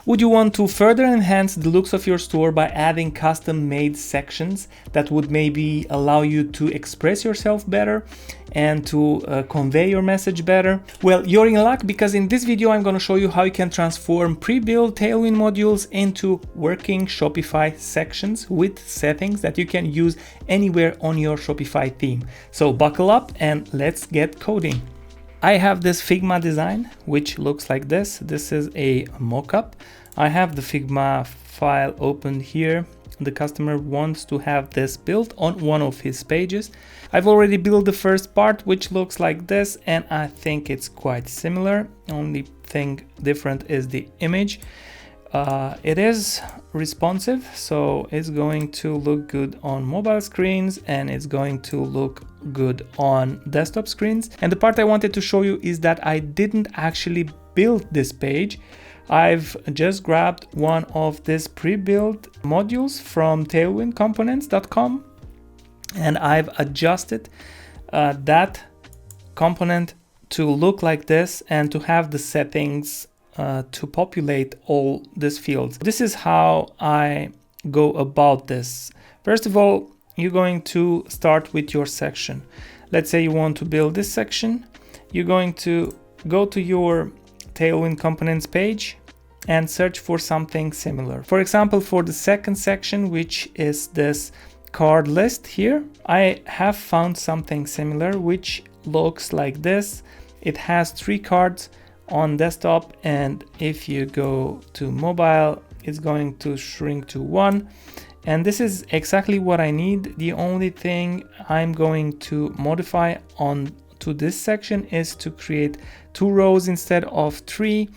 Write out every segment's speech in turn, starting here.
Would you want to further enhance the looks of your store by adding custom-made sections that would maybe allow you to express yourself better and to convey your message better? Well, you're in luck, because in this video I'm going to show you how you can transform pre-built Tailwind modules into working Shopify sections with settings that you can use anywhere on your Shopify theme. So buckle up and let's get coding. I have this Figma design which looks like this. This is a mockup. I have the Figma file opened here. The customer wants to have this built on one of his pages. I've already built the first part, which looks like this, and I think it's quite similar. Only thing different is the image. It is responsive, so it's going to look good on mobile screens and it's going to look good on desktop screens. And the part I wanted to show you is that I didn't actually build this page. I've just grabbed one of these pre-built modules from tailwindcomponents.com and I've adjusted that component to look like this and to have the settings to populate all these fields. This is how I go about this. First of all, you're going to start with your section. Let's say you want to build this section. You're going to go to your Tailwind components page and search for something similar. For example, for the second section, which is this card list here, I have found something similar which looks like this. It has 3 cards on desktop, and if you go to mobile, it's going to shrink to 1. And this is exactly what I need. The only thing I'm going to modify on to this section is to create 2 rows instead of 3,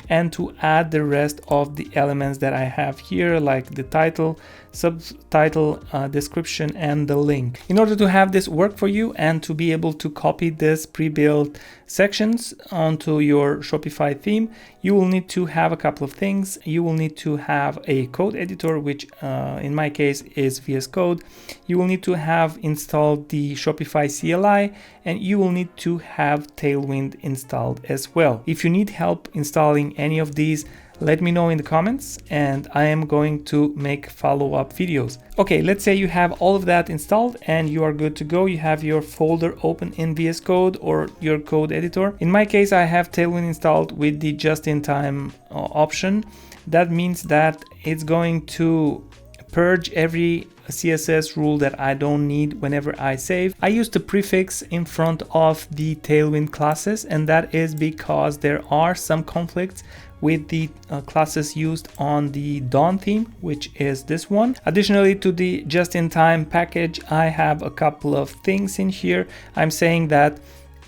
and to add the rest of the elements that I have here, like the title, subtitle, description, and the link. In order to have this work for you and to be able to copy this pre-built sections onto your Shopify theme, you will need to have a couple of things. You will need to have a code editor, which in my case is VS Code. You will need to have installed the Shopify CLI, and you will need to have Tailwind installed as well. If you need help installing any of these, let me know in the comments and I am going to make follow-up videos. Okay, let's say you have all of that installed and you are good to go. You have your folder open in VS Code or your code editor. In my case, I have Tailwind installed with the just-in-time option. That means that it's going to purge every CSS rule that I don't need whenever I save. I use the prefix in front of the Tailwind classes, and that is because there are some conflicts with the classes used on the Dawn theme, which is this one. Additionally to the just-in-time package, I have a couple of things in here. I'm saying that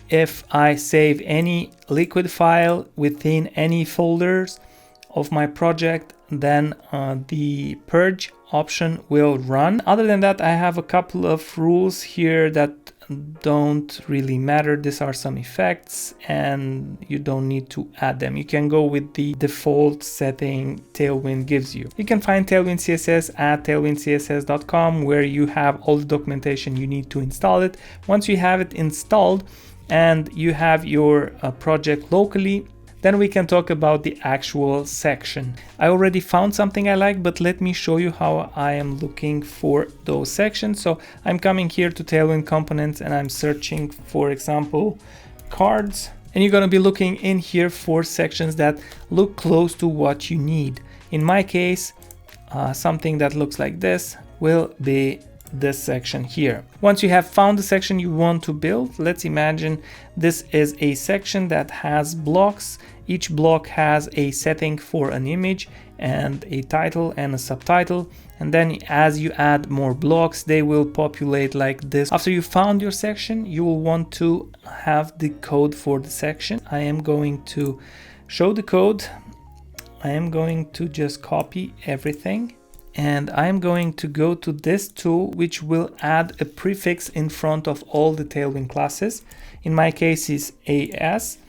if I save any liquid file within any folders of my project, then the purge option will run. Other than that, I have a couple of rules here that don't really matter. These are some effects and you don't need to add them. You can go with the default setting Tailwind gives you. You can find Tailwind CSS at tailwindcss.com, where you have all the documentation you need to install it. Once you have it installed and you have your project locally, then we can talk about the actual section. I already found something I like, but let me show you how I am looking for those sections. So I'm coming here to Tailwind components and I'm searching, for example, cards. And you're gonna be looking in here for sections that look close to what you need. In my case, something that looks like this will be this section here. Once you have found the section you want to build, let's imagine this is a section that has blocks. Each block has a setting for an image and a title and a subtitle, and then as you add more blocks, they will populate like this. After you found your section, you will want to have the code for the section. I am going to show the code. I am going to just copy everything, and I'm going to go to this tool which will add a prefix in front of all the Tailwind classes. In my case is AS.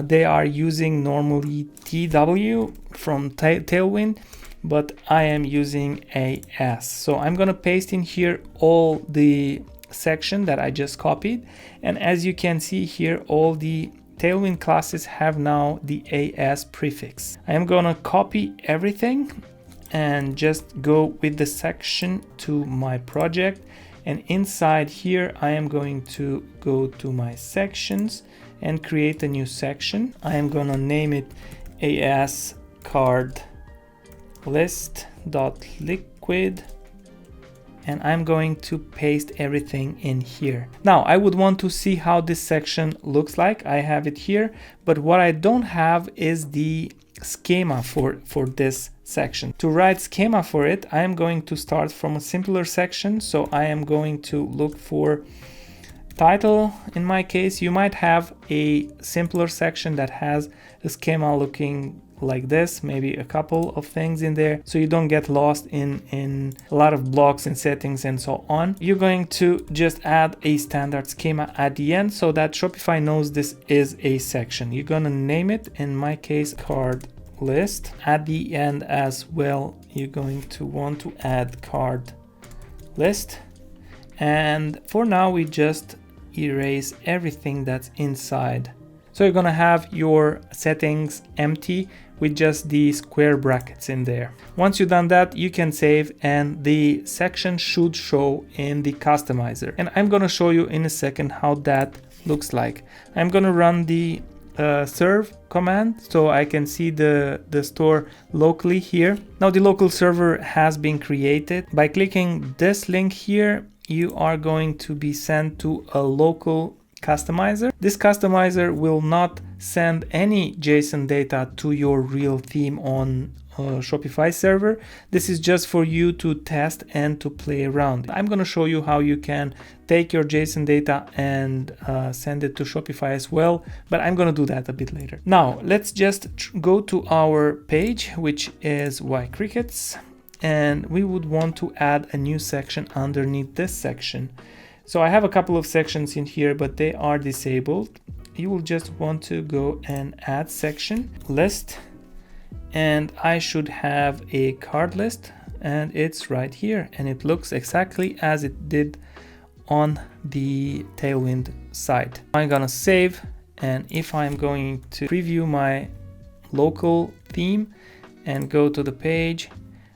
They are using normally TW from Tailwind, but I am using AS. So I'm gonna paste in here all the section that I just copied, and as you can see here, all the Tailwind classes have now the AS prefix. I am gonna copy everything and just go with the section to my project, and inside here I am going to go to my sections and create a new section. I am gonna name it AS card list.liquid, and I'm going to paste everything in here. Now I would want to see how this section looks like. I have it here, but what I don't have is the schema for this section. To write schema for it, I am going to start from a simpler section. So I am going to look for title. In my case, you might have a simpler section that has a schema looking like this, maybe a couple of things in there, so you don't get lost in a lot of blocks and settings and so on. You're going to just add a standard schema at the end so that Shopify knows this is a section. You're gonna name it, in my case, card list. At the end as well, you're going to want to add card list. And for now, we just erase everything that's inside. So you're gonna have your settings empty with just the square brackets in there. Once you've done that, you can save, and the section should show in the customizer. And I'm gonna show you in a second how that looks like. I'm gonna run the serve command so I can see the store locally here. Now the local server has been created. By clicking this link here, you are going to be sent to a local customizer. This customizer will not send any JSON data to your real theme on Shopify server. This is just for you to test and to play around. I'm going to show you how you can take your JSON data and send it to Shopify as well, but I'm going to do that a bit later. Now let's just go to our page, which is Why Crickets, and we would want to add a new section underneath this section. So I have a couple of sections in here, but they are disabled. You will just want to go and add section list, and I should have a card list, and it's right here, and it looks exactly as it did on the Tailwind site. I'm gonna save, and if I'm going to preview my local theme and go to the page,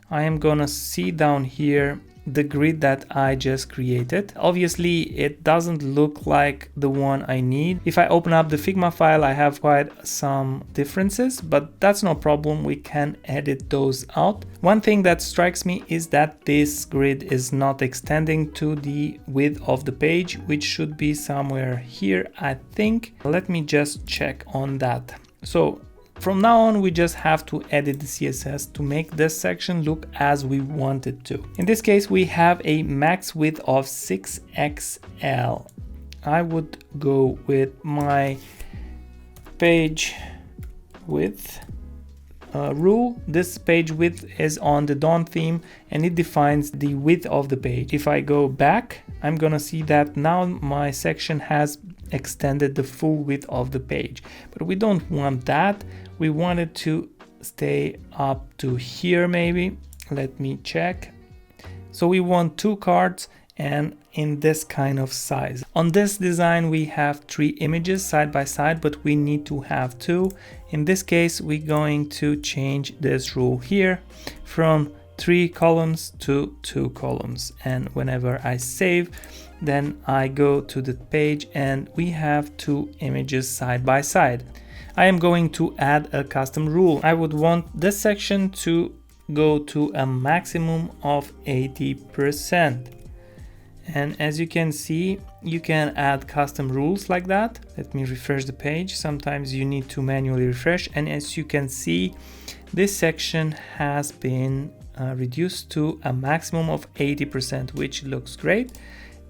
I am gonna see down here the grid that I just created. Obviously it doesn't look like the one I need. If I open up the Figma file, I have quite some differences, but that's no problem. We can edit those out. One thing that strikes me is that this grid is not extending to the width of the page, which should be somewhere here, I think. Let me just check on that. So from now on, we just have to edit the CSS to make this section look as we want it to. In this case, we have a max width of 6XL. I would go with my page width rule. This page width is on the Dawn theme, and it defines the width of the page. If I go back, I'm gonna see that now my section has extended the full width of the page, but we don't want that. We want it to stay up to here maybe. Let me check. So we want 2 cards and in this kind of size. On this design we have 3 images side by side, but we need to have 2. In this case we're going to change this rule here from 3 columns to 2 columns, and whenever I save, then I go to the page and we have 2 images side by side. I am going to add a custom rule. I would want this section to go to a maximum of 80%. And as you can see, you can add custom rules like that. Let me refresh the page. Sometimes you need to manually refresh. And as you can see, this section has been reduced to a maximum of 80%, which looks great.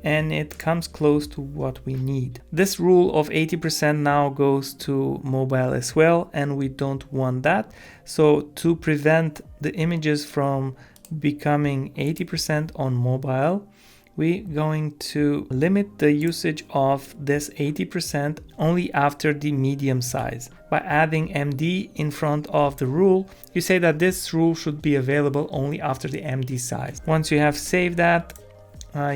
And it comes close to what we need. This rule of 80% now goes to mobile as well, and we don't want that. So to prevent the images from becoming 80% on mobile, we're going to limit the usage of this 80% only after the medium size. By adding MD in front of the rule, you say that this rule should be available only after the MD size. Once you have saved that,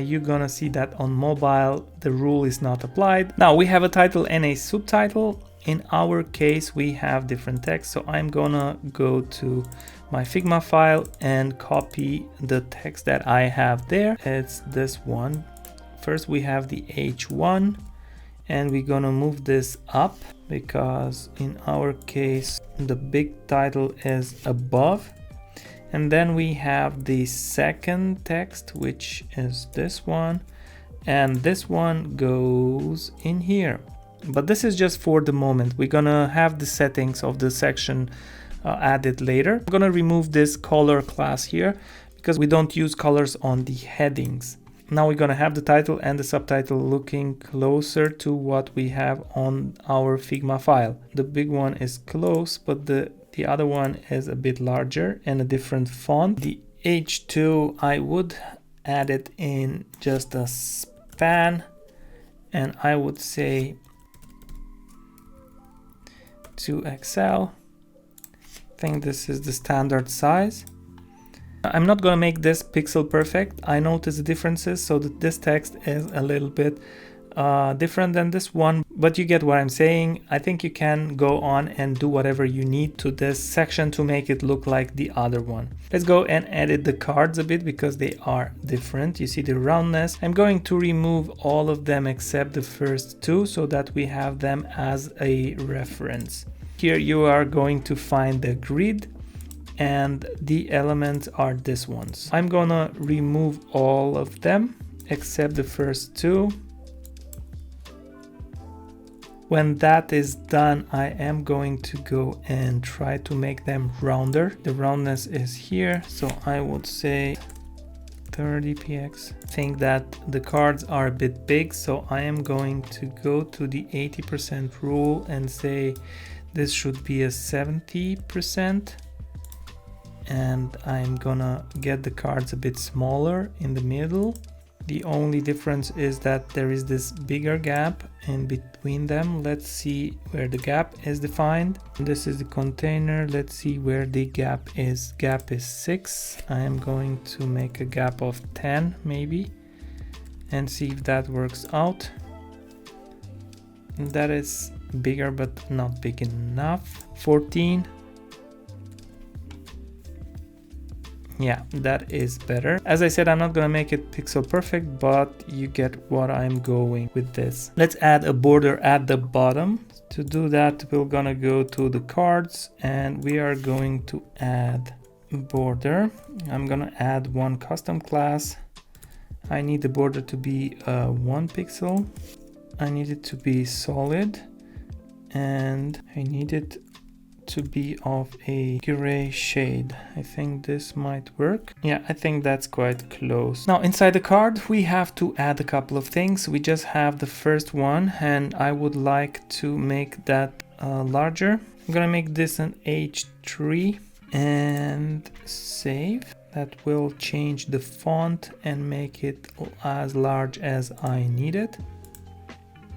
you're gonna see that on mobile the rule is not applied. Now we have a title and a subtitle. in our case, we have different text. So I'm gonna go to my Figma file and copy the text that I have there. It's this one. First, we have the H1, and we're gonna move this up because in our case, the big title is above. And then we have the second text, which is this one. And this one goes in here. But this is just for the moment. We're gonna have the settings of the section added later. I'm gonna remove this color class here because we don't use colors on the headings. Now we're gonna have the title and the subtitle looking closer to what we have on our Figma file. The big one is close, but the other one is a bit larger and a different font. The H2, I would add it in just a span, and I would say 2XL. I think this is the standard size. I'm not gonna make this pixel perfect. I notice the differences, so that this text is a little bit different than this one, but you get what I'm saying. I think you can go on and do whatever you need to this section to make it look like the other one. Let's go and edit the cards a bit because they are different. You see the roundness. I'm going to remove all of them except the first two so that we have them as a reference. Here you are going to find the grid, and the elements are these ones. I'm gonna remove all of them except the first two. When that is done, I am going to go and try to make them rounder. The roundness is here, so I would say 30 px. I think that the cards are a bit big, so I am going to go to the 80% rule and say this should be a 70%. And I'm gonna get the cards a bit smaller in the middle. The only difference is that there is this bigger gap in between them. Let's see where the gap is defined. This is the container. Let's see where the gap is. Gap is 6. I am going to make a gap of 10 maybe and see if that works out. That is bigger but not big enough. 14. Yeah, that is better. As I said, I'm not gonna make it pixel perfect, but you get what I'm going with this. Let's add a border at the bottom. To do that, we're gonna go to the cards and we are going to add border. I'm gonna add one custom class. I need the border to be 1 pixel. I need it to be solid, and I need it to be of a gray shade. I think this might work. Yeah, I think that's quite close. Now inside the card we have to add a couple of things. We just have the first one and I would like to make that larger. I'm gonna make this an H3 and save. That will change the font and make it as large as I need it.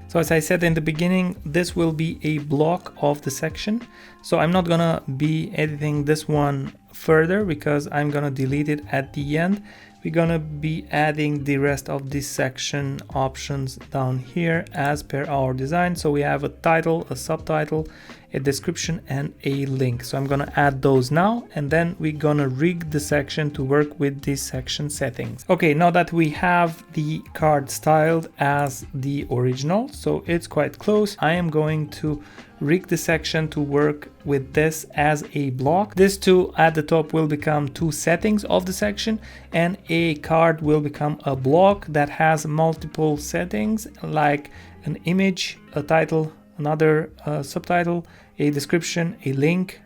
So as I said in the beginning, this will be a block of the section. So I'm not gonna be editing this one further because I'm gonna delete it at the end. We're gonna be adding the rest of this section options down here as per our design. So we have a title, a subtitle, a description, and a link. So I'm gonna add those now, and then we're gonna rig the section to work with these section settings. Okay, now that we have the card styled as the original, so it's quite close, I am going to rig the section to work with this as a block. These two at the top will become two settings of the section, and a card will become a block that has multiple settings like an image, a title, another subtitle, a description, a link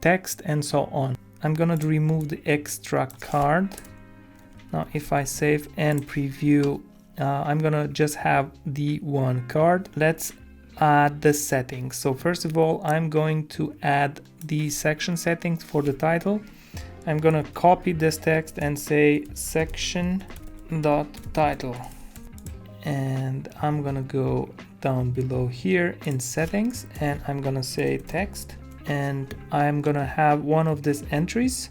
text, and so on. I'm gonna remove the extra card. Now if I save and preview, I'm gonna just have the one card. Let's add the settings. So first of all, I'm going to add the section settings for the title. I'm gonna copy this text and say section.title, and I'm gonna go down below here in settings, and I'm gonna say text, and I'm gonna have one of these entries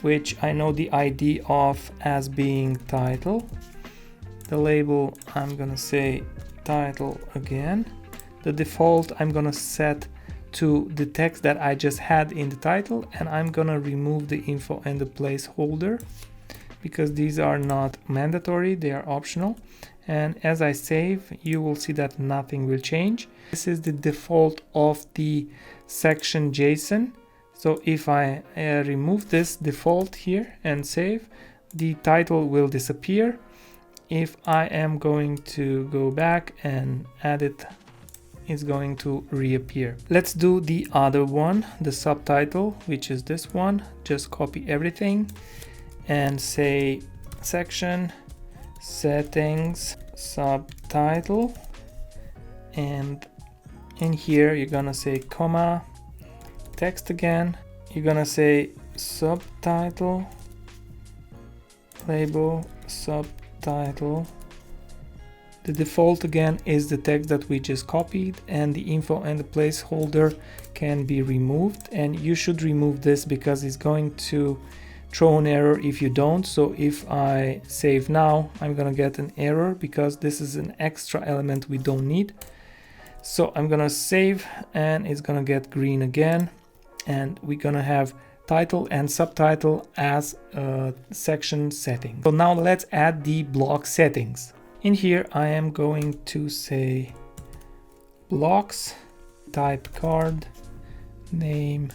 which I know the ID of as being title. The label, I'm gonna say title again. The default I'm gonna set to the text that I just had in the title, and I'm gonna remove the info and the placeholder because these are not mandatory, they are optional. And as I save, you will see that nothing will change. This is the default of the section JSON. So if I remove this default here and save, the title will disappear. If I am going to go back and add it, it's going to reappear. Let's do the other one, the subtitle, which is this one. Just copy everything and say section settings subtitle, and in here you're gonna say comma text again, you're gonna say subtitle label subtitle. The default again is the text that we just copied, and the info and the placeholder can be removed, and you should remove this because it's going to throw an error if you don't. So if I save now, I'm gonna get an error because this is an extra element we don't need. So I'm gonna save and it's gonna get green again, and we're gonna have title and subtitle as section setting. So now let's add the block settings. In here I am going to say blocks, type card, name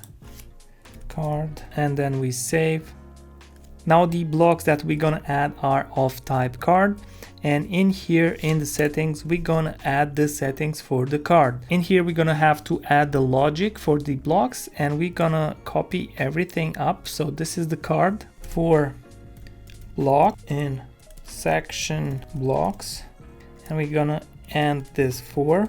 card, and then we save. Now the blocks that we're gonna add are of type card, and in here in the settings we're gonna add the settings for the card. In here we're gonna have to add the logic for the blocks, and we're gonna copy everything up. So this is the card for block in section blocks, and we're gonna end this for.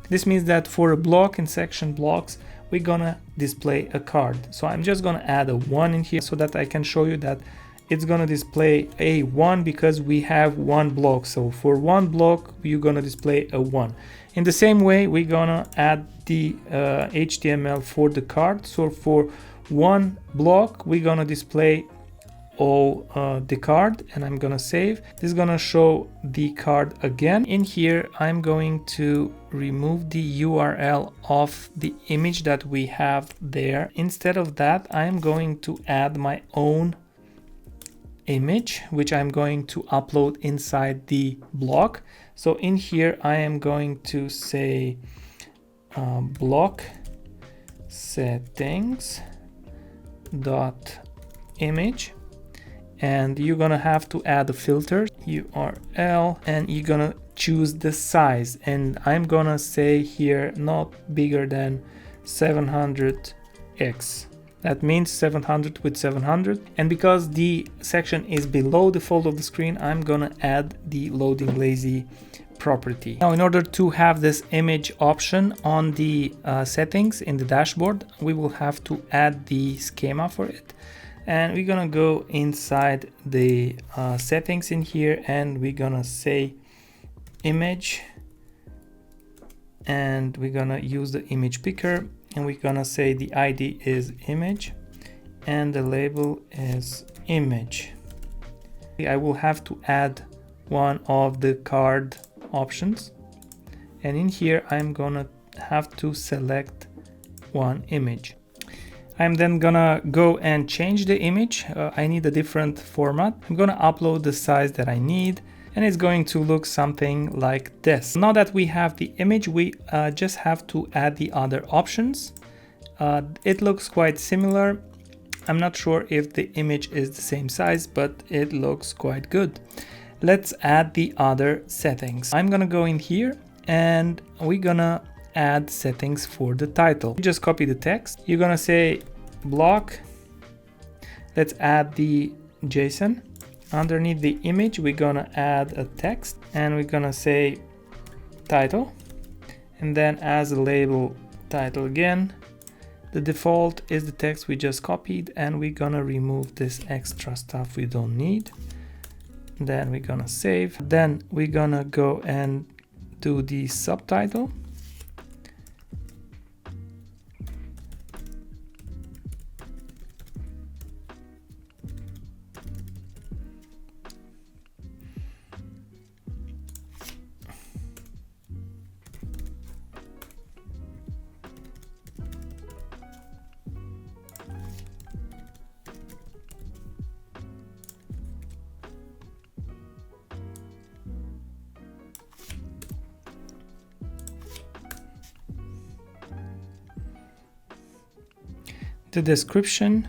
This means that for a block in section blocks we're gonna display a card. So I'm just gonna add a 1 in here so that I can show you that it's gonna display a 1 because we have one block. So for one block you're gonna display a 1. In the same way we're gonna add the HTML for the card. So for one block we're gonna display all the card, and I'm gonna save. This is gonna show the card again. In here I'm going to remove the URL of the image that we have there. Instead of that I'm going to add my own image, which I'm going to upload inside the block. So in here I am going to say block settings dot image, and you're gonna have to add a filter URL, and you're gonna choose the size, and I'm gonna say here not bigger than 700x. That means 700 with 700. And because the section is below the fold of the screen, I'm gonna add the loading lazy property. Now in order to have this image option on the settings in the dashboard, we will have to add the schema for it. And we're gonna go inside the settings in here, and we're gonna say image, and we're gonna use the image picker, and we're gonna say the ID is image and the label is image. I will have to add one of the card options, and in here I'm gonna have to select one image. I'm then gonna go and change the image. I need a different format. I'm gonna upload the size that I need, and it's going to look something like this. Now that we have the image, we just have to add the other options. It looks quite similar. I'm not sure if the image is the same size, but it looks quite good. Let's add the other settings. I'm gonna go in here, and we're gonna add settings for the title. You just copy the text. You're gonna say block. Let's add the JSON. Underneath the image we're gonna add a text, and we're gonna say title, and then as a label title again. The default is the text we just copied, and we're gonna remove this extra stuff we don't need. Then we're gonna save. Then we're gonna go and do the subtitle. the description,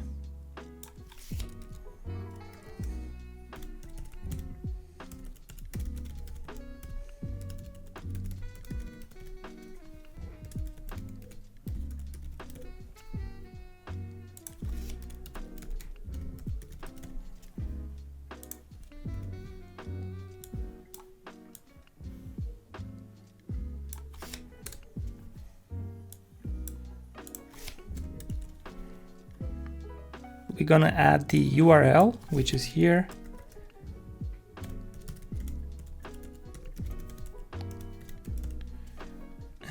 we're gonna add the URL, which is here.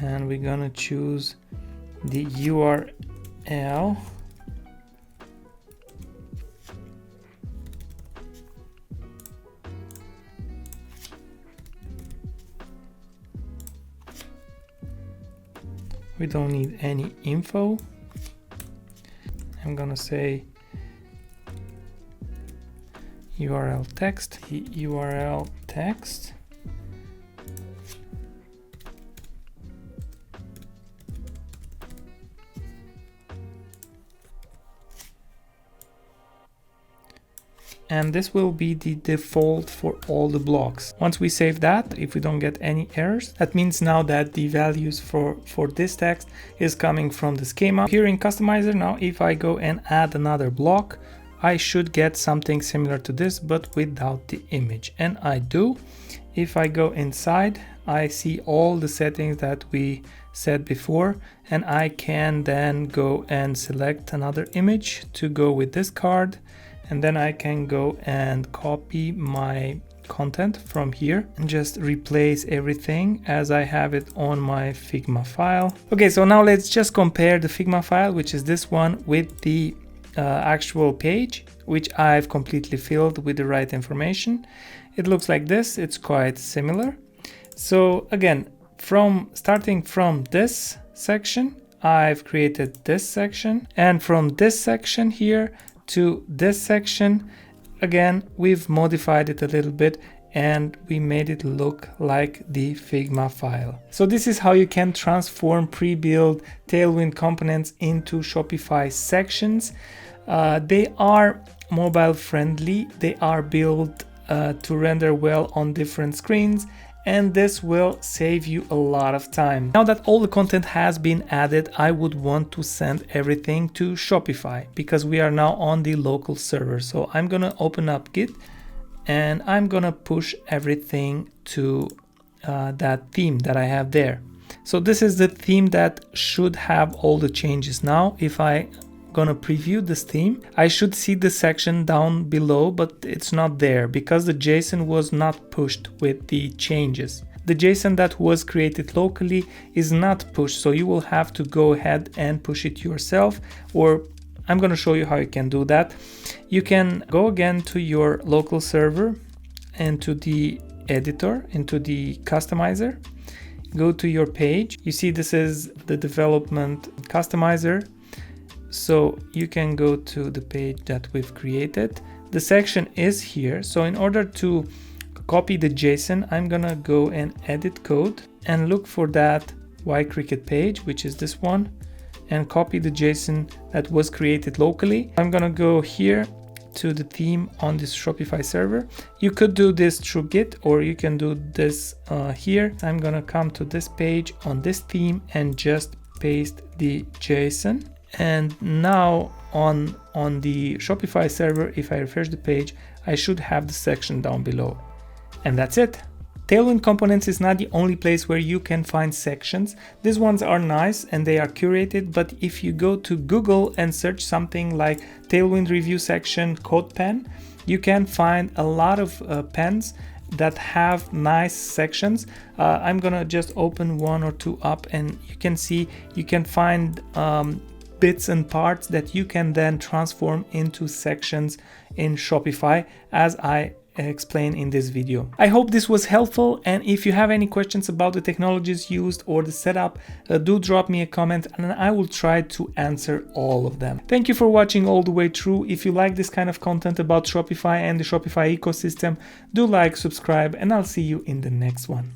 And we're gonna choose the URL. We don't need any info. I'm gonna say URL text, URL text. And this will be the default for all the blocks. Once we save that, if we don't get any errors, that means now that the values for this text is coming from the schema. Here in Customizer, now if I go and add another block, I should get something similar to this, but without the image. And I do. If I go inside, I see all the settings that we said before, and I can then go and select another image to go with this card. And then I can go and copy my content from here and just replace everything as I have it on my Figma file. Okay, so now let's just compare the Figma file, which is this one, with the actual page, which I've completely filled with the right information. It looks like this. It's quite similar. So again, starting from this section, I've created this section, and from this section here to this section, again, we've modified it a little bit and we made it look like the Figma file. So this is how you can transform pre-built Tailwind components into Shopify sections. They are mobile friendly. They are built to render well on different screens, and this will save you a lot of time. Now that all the content has been added, I would want to send everything to Shopify because we are now on the local server. So I'm gonna open up Git and I'm gonna push everything to that theme that I have there. So this is the theme that should have all the changes. Now, if I gonna preview this theme, I should see the section down below, but it's not there because the JSON was not pushed with the changes. The JSON that was created locally is not pushed, so you will have to go ahead and push it yourself, or I'm gonna show you how you can do that. You can go again to your local server and to the editor, into the customizer, go to your page. You see this is the development customizer. So you can go to the page that we've created. The section is here. So in order to copy the JSON, I'm gonna go and edit code and look for that yCricket page, which is this one, and copy the JSON that was created locally. I'm gonna go here to the theme on this Shopify server. You could do this through Git, or you can do this here. I'm gonna come to this page on this theme and just paste the JSON. And now on the Shopify server, if I refresh the page, I should have the section down below. And that's it. Tailwind Components is not the only place where you can find sections. These ones are nice and they are curated, but if you go to Google and search something like Tailwind review section code pen, you can find a lot of pens that have nice sections. I'm gonna just open one or two up and you can see, you can find bits and parts that you can then transform into sections in Shopify, as I explain in this video. I hope this was helpful, and if you have any questions about the technologies used or the setup, do drop me a comment and I will try to answer all of them. Thank you for watching all the way through. If you like this kind of content about Shopify and the Shopify ecosystem, do like, subscribe, and I'll see you in the next one.